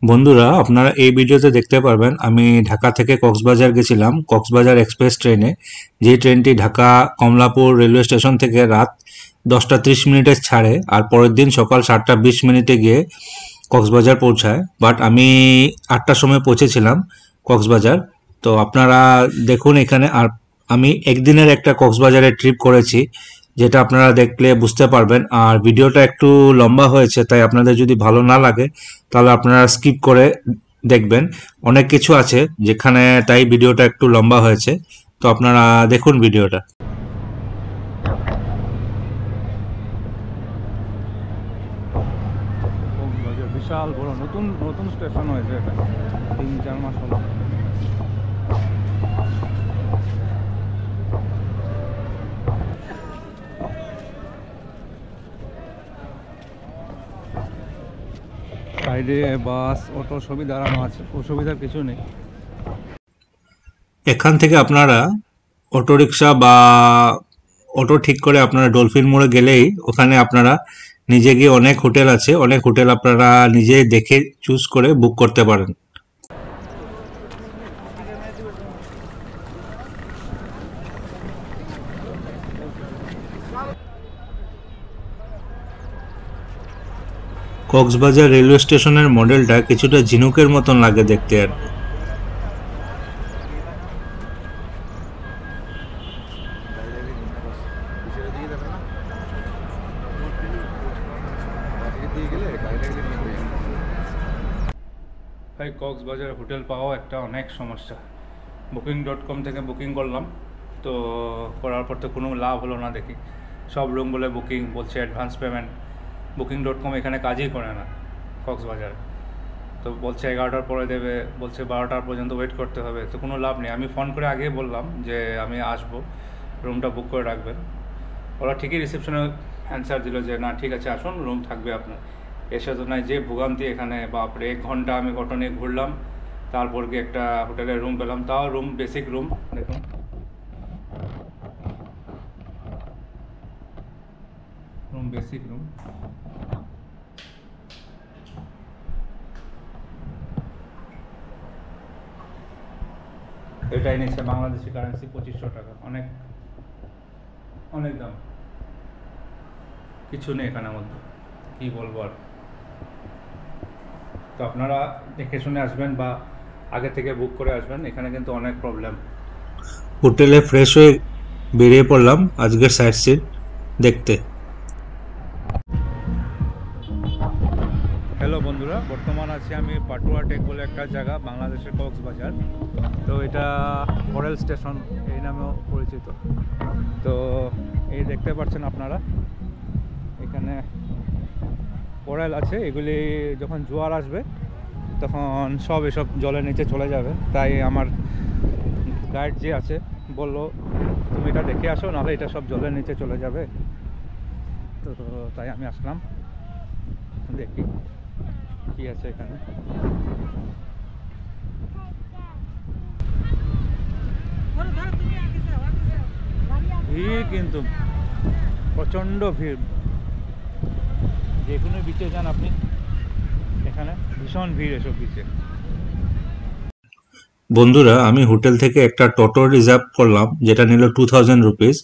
বন্ধুরা, আপনারা এই ভিডিওতে দেখতে পারবেন আমি ঢাকা থেকে কক্সবাজার গেছিলাম কক্সবাজার এক্সপ্রেস ট্রেনে। যে ট্রেনটি ঢাকা কমলাপুর রেলওয়ে স্টেশন থেকে রাত 10টা 30 মিনিটে ছাড়ে আর পরের দিন সকাল 7টা 20 মিনিটে গিয়ে কক্সবাজার পৌঁছায়। বাট আমি 8টার সময় পৌঁছেছিলাম কক্সবাজার। তো আপনারা দেখুন এখানে। আর আমি একদিনের একটা কক্সবাজারের ট্রিপ করেছি, যেটা আপনারা দেখলে বুঝতে পারবেন। আর ভিডিওটা একটু লম্বা হয়েছে, তাই আপনাদের যদি ভালো না লাগে তাহলে আপনারা স্কিপ করে দেখবেন। অনেক কিছু আছে যেখানে, তাই ভিডিওটা একটু লম্বা হয়েছে। তো আপনারা দেখুন ভিডিওটা। কক্সবাজার বিশাল বড় নতুন নতুন স্টেশন হয়েছে, এটা 3-4 মাস হলো। সাইডে বাস অটো সবই দাঁড়ানো আছে, অসুবিধার কিছু নেই। এখান থেকে আপনারা অটোরিকশা বা অটো ঠিক করে আপনারা ডলফিন মোড়ে গেলেই ওখানে আপনারা নিজে গিয়ে অনেক হোটেল আছে, অনেক হোটেল আপনারা নিজে দেখে চুজ করে বুক করতে পারেন। কক্সবাজার রেলওয়ে স্টেশনের মডেলটা কিছুটা ঝিনুকের মতন লাগে দেখতে আর কি। ভাই, কক্সবাজারে হোটেল পাওয়া একটা অনেক সমস্যা। Booking.com থেকে বুকিং করলাম, তো করার পর তো কোনো লাভ হলো না। দেখি সব রুম বলে বুকিং, বলছে অ্যাডভান্স পেমেন্ট। Booking.com এখানে কাজই করে না কক্সবাজারে। তো বলছে 11টার পরে দেবে, বলছে 12টার পর্যন্ত ওয়েট করতে হবে। তো কোনো লাভ নেই। আমি ফোন করে আগেই বললাম যে আমি আসবো, রুমটা বুক করে রাখবেন। ওরা ঠিকই রিসেপশনে অ্যান্সার দিল যে না, ঠিক আছে আসুন, রুম থাকবে আপনার। এসে তো নাই, যে ভোগান্তি এখানে, বাপরে! 1 ঘন্টা আমি অটো নিয়ে ঘুরলাম, তারপর গিয়ে একটা হোটেলের রুম পেলাম, তাও রুম বেসিক রুম। দেখুন, রুম বেসিক রুম। এটাই নিচ্ছে বাংলাদেশি কারেন্সি 2500 টাকা। অনেক অনেক দাম। কিছু নেই এখানের মধ্যে, কী বলবো আর। তো আপনারা দেখে শুনে আসবেন বা আগে থেকে বুক করে আসবেন, এখানে কিন্তু অনেক প্রবলেম। হোটেলে ফ্রেশ হয়ে বেরিয়ে পড়লাম আজকের সাইট সিন দেখতে। হ্যালো বন্ধুরা, বর্তমান আছি আমি পাটুয়া টেক বলে একটা জায়গা, বাংলাদেশের কক্সবাজার। তো এটা কোরাল স্টেশন এই নামেও পরিচিত। তো এই দেখতে পাচ্ছেন আপনারা, এখানে কোরাল আছে। এগুলি যখন জোয়ার আসবে তখন সব এসব জলের নিচে চলে যাবে। তাই আমার গাইড যে আছে বললো তুমি এটা দেখে আসো, নাহলে এটা সব জলের নিচে চলে যাবে। তো তাই আমি আসলাম, দেখি কি আছে এখানে। ভিড় কিন্তু প্রচণ্ড ভিড়। যে কোনো বিচে যান আপনি, এখানে ভীষণ ভিড় এসব বিচে। বন্ধুরা, আমি হোটেল থেকে একটা টোটো রিজার্ভ করলাম, যেটা নিল 2000 রুপিস।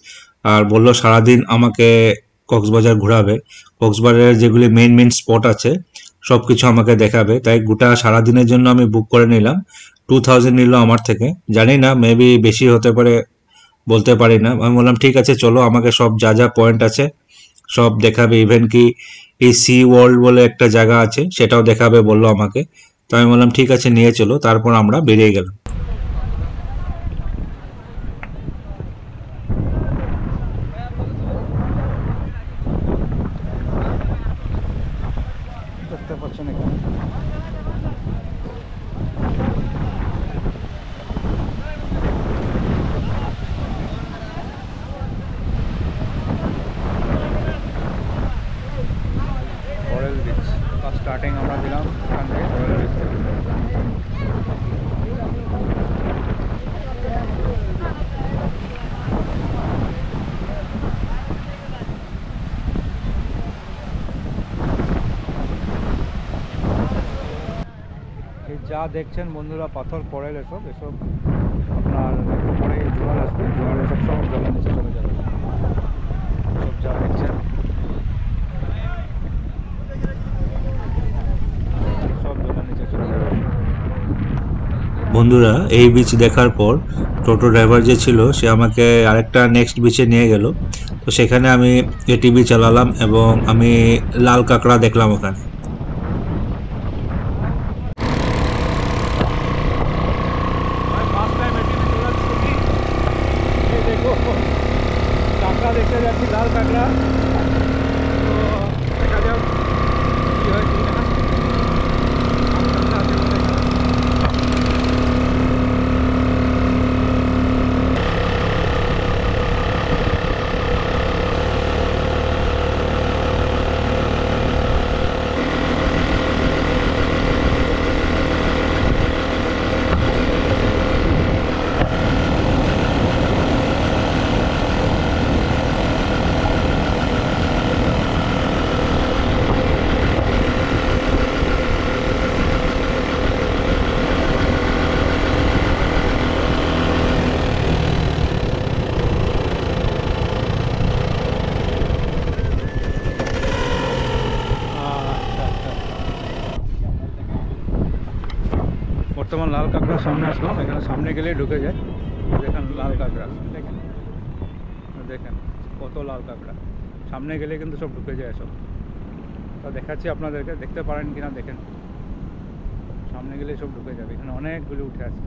আর বললো সারাদিন আমাকে কক্সবাজার ঘোরাবে, কক্সবাজারের যেগুলি মেইন মেইন স্পট আছে সব কিছু আমাকে দেখাবে। তাই গোটা সারাদিনের জন্য আমি বুক করে নিলাম। 2000 নিল আমার থেকে। জানি না, মেবি বেশি হতে পারে, বলতে পারি না। আমি বললাম ঠিক আছে চলো, আমাকে সব যা যা পয়েন্ট আছে সব দেখাবে। ইভেন কি এই সি ওয়ার্ল্ড বলে একটা জায়গা আছে, সেটাও দেখাবে বললো আমাকে। তো আমি বললাম ঠিক আছে নিয়ে চলো। তারপর আমরা বেরিয়ে গেলাম। দেখতে পাচ্ছেন এখানে কোরাল বিচ। ফার্স্ট স্টার্টিং আমরা দিলাম এখান থেকে, কোরাল বিচ থেকে। যা দেখছেন বন্ধুরা পাথর পড়ে এসব এসব আপনার একটু পরে জোয়ার আসবে, জোয়ারে সব সব জলের নিচে চলে যাবে। সব যা দেখছেন সব জলের নিচে চলে যাবে। বন্ধুরা এই বিচ দেখার পর টোটো ড্রাইভার যে ছিল সে আমাকে আরেকটা নেক্সট বিচে নিয়ে গেল। তো সেখানে আমি এটিভি চালালাম এবং আমি লাল কাঁকড়া দেখলাম ওখানে। কাঁকড়া দেখতে যাচ্ছি, লাল কাঁকড়া। তো দেখা যাক কী হয় কি না। বর্তমান লাল কাঁকড়ার সামনে আসলাম, এখানে সামনে গেলেই ঢুকে যায়। দেখেন লাল কাঁকড়া, দেখেন দেখেন কত লাল কাঁকড়া, সামনে গেলে কিন্তু সব ঢুকে যায় সব। তা দেখাচ্ছি আপনাদেরকে, দেখতে পারেন কিনা দেখেন, সামনে গেলে সব ঢুকে যাবে। এখানে অনেকগুলো উঠে আছে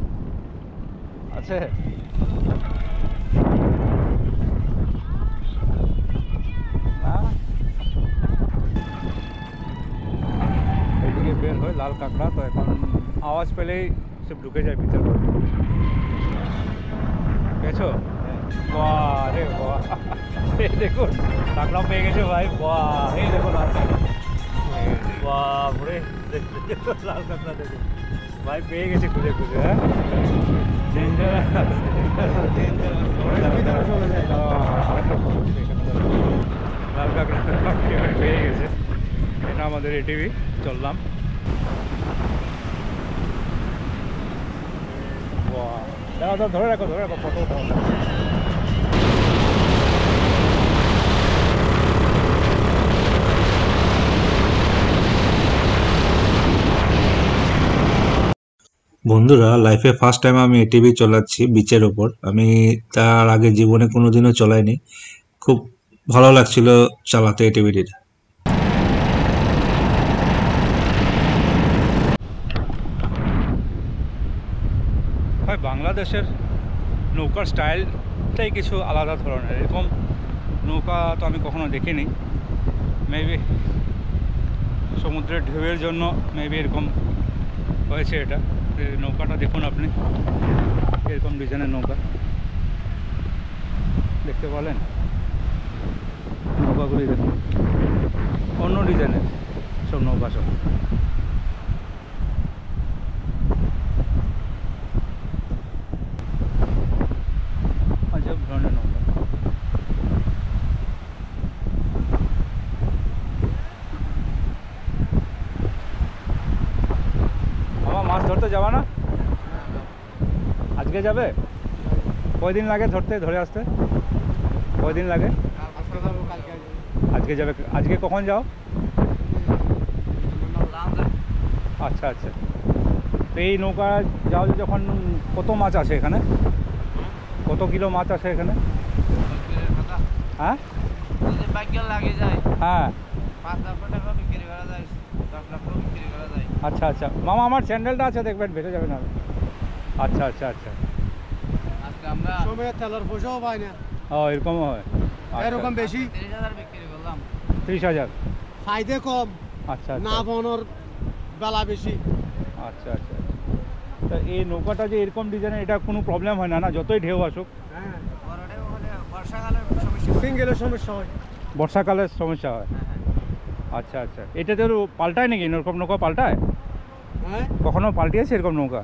আছে এইদিকে বের হয় লাল কাঁকড়া। তো এখন আওয়াজ পেলেই সব ঢুকে যায় ভিতর করে। গেছো? বাহ রে বাহ, এই দেখুন কাঁকড়া পেয়ে গেছে ভাই। বাহ, এই দেখুন লাল কাঁকড়া, বাপরে লাল কাঁকড়া দেখুন ভাই, পেয়ে গেছে খুঁজে খুঁজে। হ্যাঁ, লাল কাঁকড়া পেয়ে গেছে। এটা আমাদের এটিভি, চললাম। দাঁড়াও দাঁড়াও, ধরে রাখো ধরে রাখো, ফটো উঠাও। বন্ধুরা লাইফে ফার্স্ট টাইম আমি এটিভি চালাচ্ছি বিচের ওপর। আমি তার আগে জীবনে কোনোদিনও চালাইনি। খুব ভালো লাগছিল চালাতে এটিভিটির। ভাই বাংলাদেশের নৌকার স্টাইলটাই কিছু আলাদা ধরনের। এরকম নৌকা তো আমি কখনো দেখিনি। মেবি সমুদ্রের ঢেউয়ের জন্য মেবি এরকম হয়েছে এটা। নৌকাটা দেখুন আপনি, এরকম ডিজাইনের নৌকা দেখতে পেলেন। নৌকাগুলি দেখুন অন্য ডিজাইনের সব নৌকা, সব আজব ধরনের নৌকা। আমার মাছ ধরতে যাবা না? আজকে যাবে? কয়দিন লাগে ধরে আসতে? কয়দিন লাগে? আজকে যাবে? আজকে কখন যাও? আচ্ছা আচ্ছা। তো এই নৌকা যাও যখন, কত মাছ আছে এখানে? কত কিলো মাছ আছে এখানে? হ্যাঁ হ্যাঁ, আচ্ছা আচ্ছা। মামা আমার স্যান্ডেলটা আছে, দেখবেন ভেসে যাবে না। আচ্ছা আচ্ছা আচ্ছা, তেলের পয়সাও পাই না। ও এরকমও হয়? এরকম বেশি 30,000। ফায়দে কম, আচ্ছা না বনর বেলা বেশি। আচ্ছা আচ্ছা। তা এই নৌকাটা যে এরকম ডিজাইনের, এটা কোনো প্রবলেম হয় না না যতই ঢেউ আসুক? সিঙ্গেলের সমস্যা হয়, বর্ষাকালে সমস্যা হয়। আচ্ছা আচ্ছা। এটাতে পাল্টায় নাকি এরকম নৌকা? পাল্টায়? হ্যাঁ, কখনো পাল্টিয়েছে এরকম নৌকা?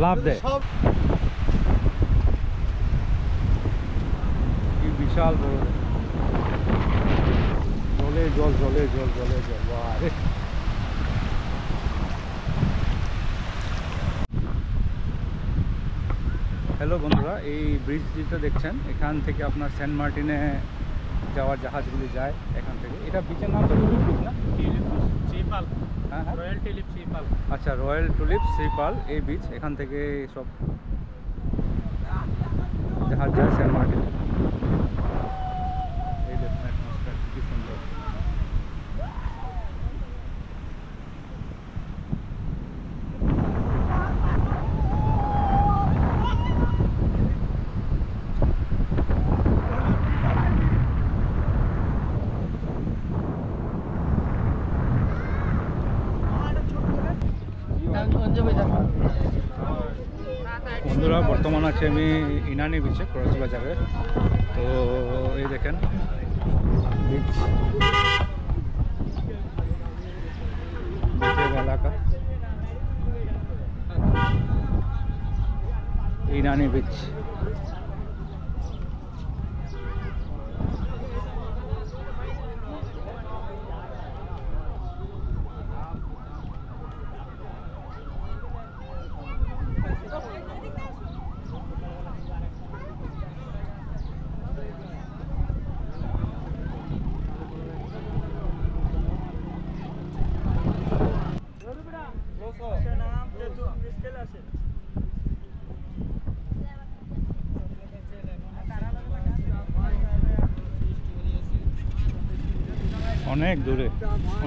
লাভ দেয়। সব কি বিশাল বড়, জলে জল জলে জল জলে জল। বাহ রে, হ্যালো বন্ধুরা, এই ব্রিজ যেটা দেখছেন এখান থেকে আপনার সেন্ট মার্টিনে যাওয়ার জাহাজগুলি যায় এখান থেকে। এটা বিচের নাম তো টুলিপ না? শ্রীপাল, হ্যাঁ হ্যাঁ, রয়্যাল টিলিপ শ্রীপাল। আচ্ছা, রয়্যাল টুলিপ শ্রীপাল এই বিচ, এখান থেকে সব জাহাজ যায় সেন্ট মার্টিন। এই দেখুন অ্যাটমসফিয়ার কি সুন্দর। বন্ধুরা, বর্তমান আছে আমি ইনানি বিচে, কক্সবাজারে। তো এই দেখেন বিচ, বিচের এলাকা ইনানি বিচ।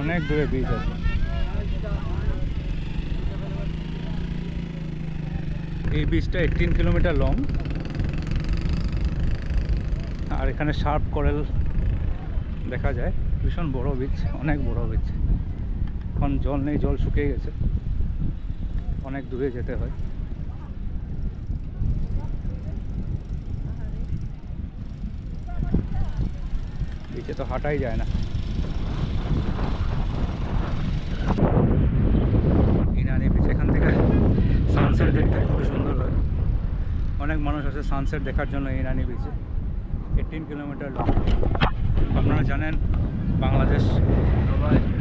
অনেক দূরে বিচ আছে। এই বিচটা 18 কিলোমিটার লং, আর এখানে শার্প কোরাল দেখা যায়। ভীষণ বড় বিচ, অনেক বড় বিচ। এখন জল নেই, জল শুকিয়ে গেছে, অনেক দূরে যেতে হয়। বিচে তো হাঁটাই যায় না। ইনানি বিচ, এখান থেকে সানসেট দেখতে খুবই সুন্দর হয়। অনেক মানুষ আছে সানসেট দেখার জন্য ইনানি বিচে। 18 কিলোমিটার লং। আপনারা জানেন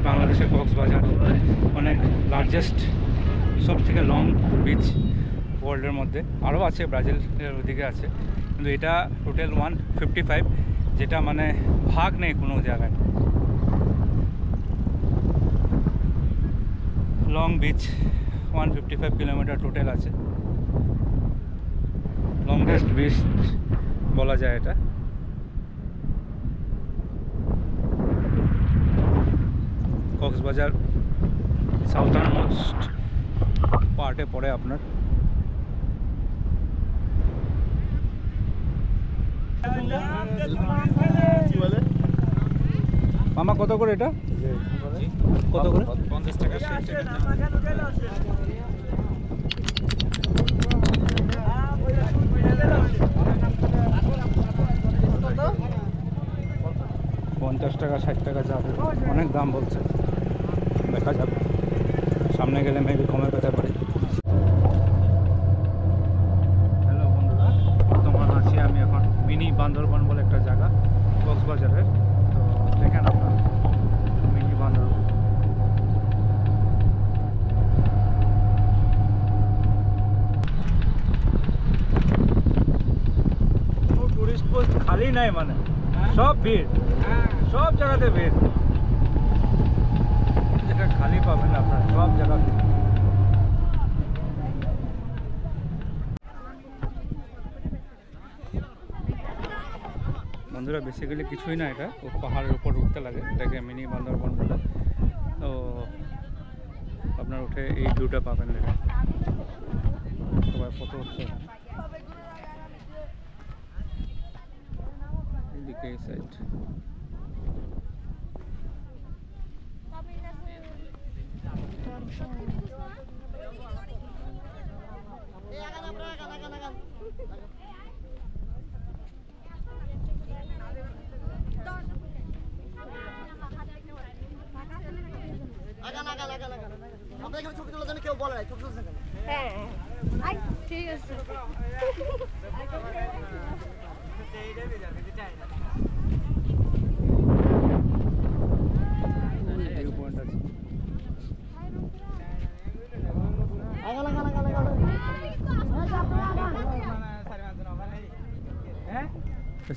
বাংলাদেশের কক্সবাজার অনেক লার্জেস্ট, সব থেকে লং বিচ ওয়ার্ল্ডের মধ্যে। আরও আছে, ব্রাজিলের ওদিকে আছে, কিন্তু এটা টোটাল 155, যেটা মানে ভাগ নেই কোনো জায়গায়। লং বিচ 155 কিলোমিটার টোটাল আছে। লংগেস্ট বিচ বলা যায় এটা। কক্সবাজার সাউথার্ন মোস্ট পার্টে পড়ে আপনার। মামা কত করে এটা? কত করে? 50 টাকা। 50 টাকা 60 টাকা যাবে, অনেক দাম বলছে। দেখা যাবে, সামনে গেলে মেবি কমে পেতে পারি। হ্যালো বন্ধুরা, বর্তমান আছি আমি এখন মিনি বান্দরবান বলে একটা জায়গা কক্সবাজারের। তো দেখেন আপনার মিনি বান্দরবান। টুরিস্ট পোস্ট খালি নাই, মানে সব ভিড়, সব জায়গাতে ভিড়। যেটা খালি পাবেন না আপনারা, সব জায়গাতে। বন্ধুরা, বেসিক্যালি কিছুই না, এটা ও পাহাড়ের উপর উঠতে লাগে, এটাকে মিনি বান্দরবান বলে। তো আপনার উঠে এই ভিউটা পাবেন, দেখেন সবাই ফটো উঠছে এদিকে এই সাইড। আপনার ছবি তোলার জন্য কেউ বলে নাই, ছবি তুলছেন কেন? হ্যাঁ ঠিক আছে।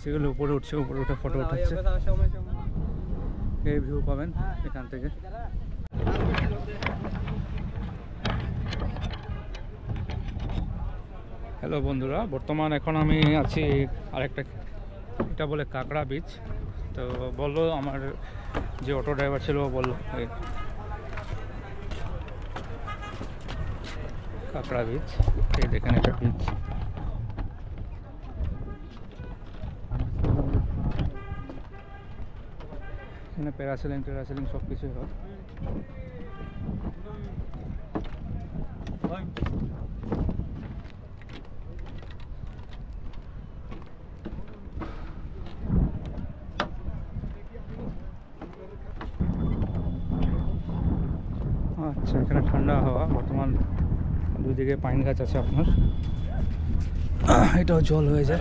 বেসিক্যালি উপরে উঠছে, উপরে উঠে ফটো উঠাচ্ছে। এই ভিউ পাবেন এখান থেকে। হ্যালো বন্ধুরা, বর্তমান এখন আমি আছি আরেকটা, এটা বলে কাঁকড়া বিচ। তো বললো আমার যে অটো ড্রাইভার ছিল বললো কাঁকড়া বিচ, এই দেখেন একটা বিচ। এখানে প্যারাসেলিং সব কিছুই হয়। আচ্ছা, এখানে ঠান্ডা হাওয়া। বর্তমান দুদিকে পাইন গাছ আছে আপনার, এটাও জল হয়ে যায়।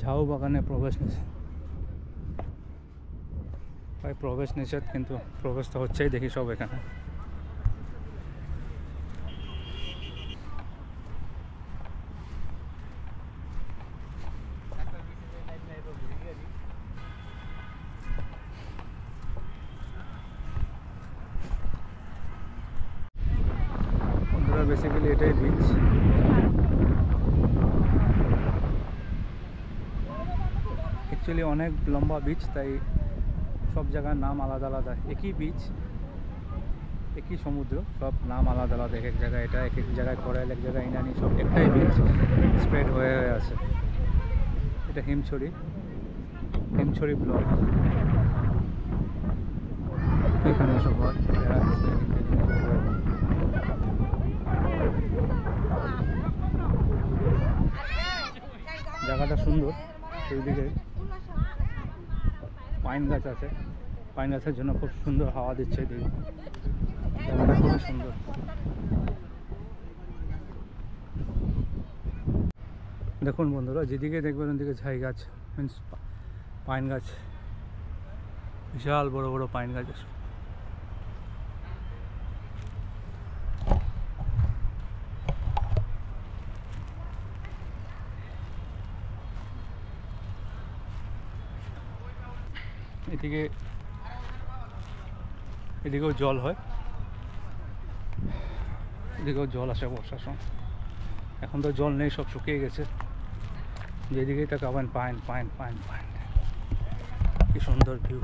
ঝাউ বাগানে প্রবেশ নিষেধ, ভাই প্রবেশ নিষেধ, কিন্তু প্রবেশ তো হচ্ছেই দেখি সব এখানে। বেসিক্যালি এটাই বিচ। অ্যাকচুয়ালি অনেক লম্বা বিচ, তাই সব জায়গার নাম আলাদা আলাদা। একই বিচ, একই সমুদ্র, সব নাম আলাদা আলাদা। এক এক জায়গায় এটা, এক এক জায়গায় কোরাইল, এক জায়গায় ইনানি, সব একটাই বিচ স্প্রেড হয়ে আছে। এটা হিমছড়ি ব্লক। এখানে সব জায়গাটা সুন্দর। ওইদিকে পাইন গাছ আছে, পাইন গাছের জন্য খুব সুন্দর হাওয়া দিচ্ছে। এদিকে জায়গাটা খুবই সুন্দর। দেখুন বন্ধুরা, যেদিকে দেখবেন ওদিকে ঝাই গাছ, মিন্স পাইন গাছ, বিশাল বড় বড় পাইন গাছ আছে। এদিকেও জল হয়, এদিকেও জল আসে বর্ষার সময়। এখন তো জল নেই, সব শুকিয়ে গেছে। যেদিকেই তাকাবেন পাইন পাইন পাইন পাইন, কি সুন্দর ভিউ।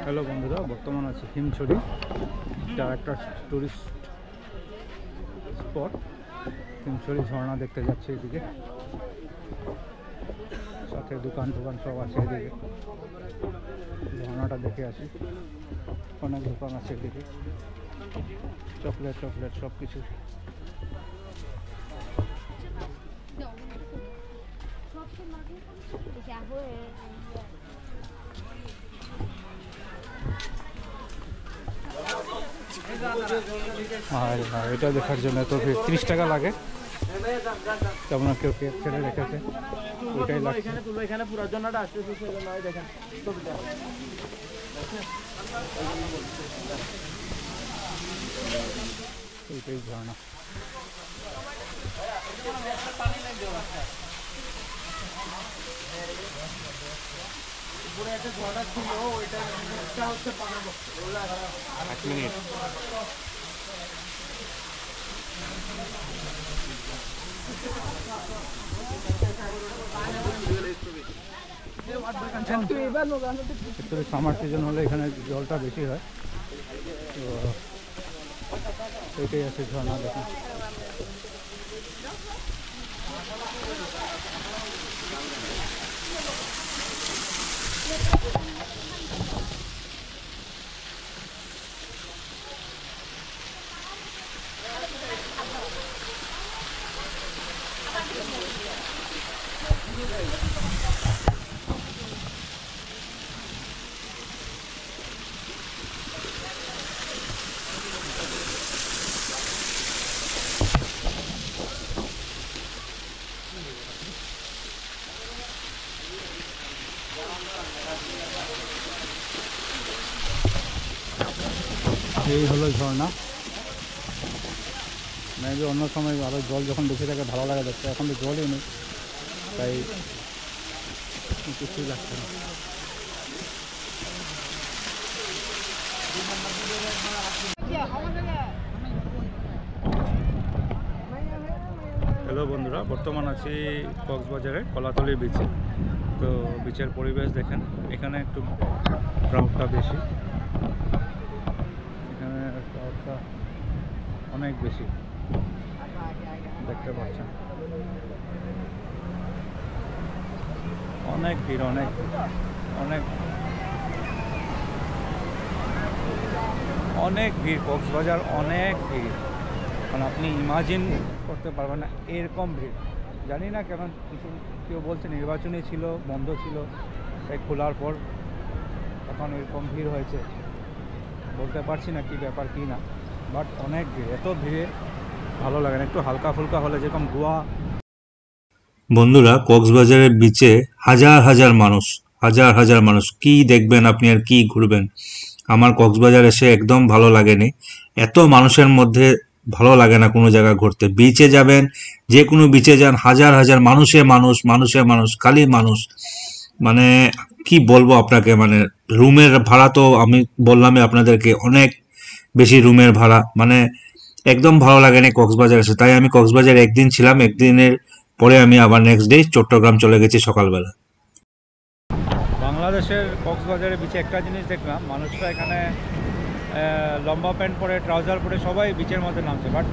হ্যালো বন্ধুরা, বর্তমান আছে হিমছড়ি। এটা একটা টুরিস্ট স্পট। হিমছড়ি ঝর্ণা দেখতে যাচ্ছে এদিকে, সাথে দোকান সব আছে এদিকে। ঝর্ণাটা দেখে আসি। অনেক দোকান আছে এদিকে, চকলেট সব কিছু। আর এটা দেখার জন্য তো 30 টাকা লাগে। তেমন কেউ কেক ছেড়ে রেখেছে, ওইটাই লাগছে। এখানে পুরো জন্যটা আসতেছে, দেখেন এইটাই ঝর্ণা। এক মিনিট। সামার সিজন হলে এখানে জলটা বেশি হয়, তো এটাই আছে ঝর্ণা। দেখুন এই হলো ঝর্ণা। মেবি অন্য সময় আরও জল যখন বেশি থাকে ভালো লাগে দেখতে, এখন তো জলই নেই, তাই কিছুই লাগছে না। হ্যালো বন্ধুরা, বর্তমান আছি কক্সবাজারের কলাতলি বিচে। তো বিচের পরিবেশ দেখেন, এখানে একটু ক্রাউডটা বেশি, এখানে ক্রাউডটা অনেক বেশি দেখতে পাচ্ছেন, অনেক ভিড়, অনেক অনেক অনেক ভিড়। কক্সবাজার অনেক ভিড়, মানে আপনি ইমাজিন করতে পারবেন না এরকম ভিড়। জানি না কেন, কিছু কেউ বলছে নির্বাচনী ছিল, বন্ধ ছিল, তাই খোলার পর এখন এরকম ভিড় হয়েছে। বলতে পারছি না কি ব্যাপার কি না, বাট অনেক ভিড়। এত ভিড়ে ভালো লাগে না, একটু হালকা ফুলকা হলে, যেরকম গোয়া। বন্ধুরা, কক্সবাজারের বিচে হাজার হাজার মানুষ, হাজার হাজার মানুষ, কি দেখবেন আপনি আর কি ঘুরবেন। আমার কক্সবাজার এসে একদম ভালো লাগেনি, এত মানুষের মধ্যে ভালো লাগে না কোনো জায়গা ঘুরতে। বিচে যাবেন, যে কোনো বিচে যান, হাজার হাজার মানুষে মানুষ, মানুষে মানুষ, খালি মানুষ। মানে কি বলবো আপনাকে, মানে রুমের ভাড়া তো আমি বললামই আপনাদেরকে, অনেক বেশি রুমের ভাড়া, মানে একদম ভালো লাগেনি কক্সবাজার এসে। তাই আমি কক্সবাজার একদিন ছিলাম, একদিনের পরে আমি আবার নেক্সট ডে চট্টগ্রাম চলে গেছি সকালবেলা। বাংলাদেশের কক্সবাজারের বিচে একটা জিনিস দেখলাম, মানুষরা এখানে লম্বা প্যান্ট পরে, ট্রাউজার পরে সবাই বিচের মধ্যে নামছে। বাট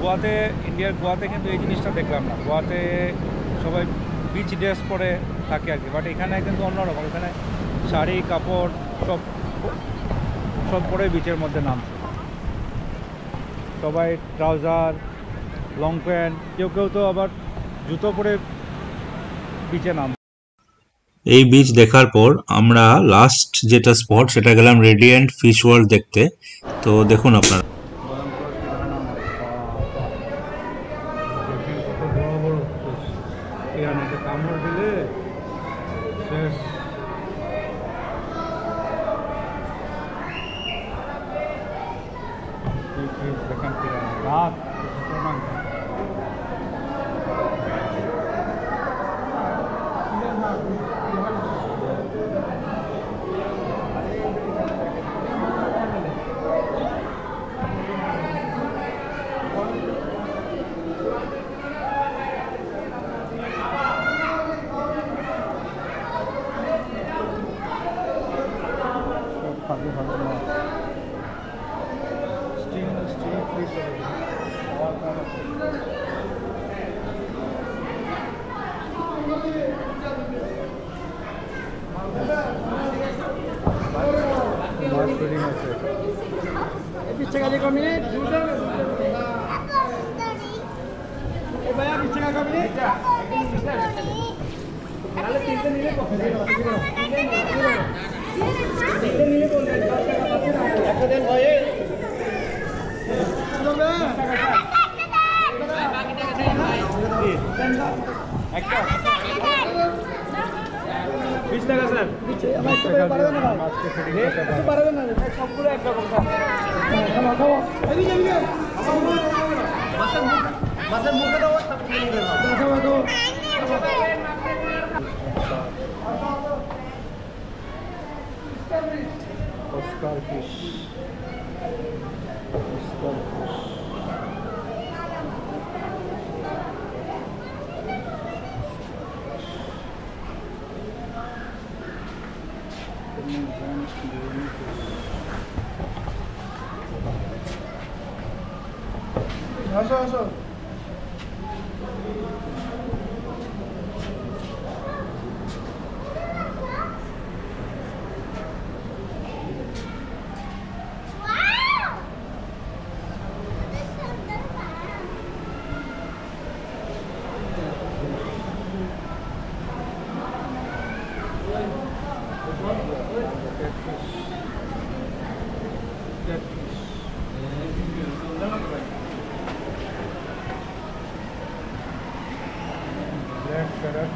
গোয়াতে, ইন্ডিয়ার গোয়াতে কিন্তু এই জিনিসটা দেখলাম না। গোয়াতে সবাই বিচ ড্রেস পরে থাকে আর কি, বাট এখানে কিন্তু অন্যরকম। এখানে শাড়ি কাপড় সব সব পরে বিচের মধ্যে নামছে, সবাই ট্রাউজার, লং প্যান্ট, কেউ কেউ তো আবার জুতো পরে বিচে নাম। এই বিচ দেখার পর আমরা লাস্ট যেটা স্পট, সেটা গেলাম রেডিয়েন্ট ফিশ ওয়ার্ল্ড দেখতে। তো দেখুন আপনারা, কত বড় বড় এখানে কামড় দিলে শেষ। দেখেন রাত ভালো ভালো মাছ, স্টিল ফিশ মাছ ফিডিং আছে। পিচ্ছে কাজে কমি ভাইয়া, পিচ্ছে কাজ কমি তাহলে তিনটে নিলে একটা দেন ভাই। একটা 20 টাকা স্যার। পারবেন না সবগুলো একরকম। মাছের মুখে দাও, Oscar fish. Oscar fish. আসো আসো। Black carrot.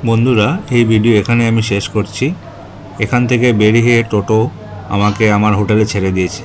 বন্ধুরা, এই ভিডিও এখানে আমি শেষ করছি। এখান থেকে বেরিয়ে টোটো আমাকে আমার হোটেলে ছেড়ে দিয়েছে।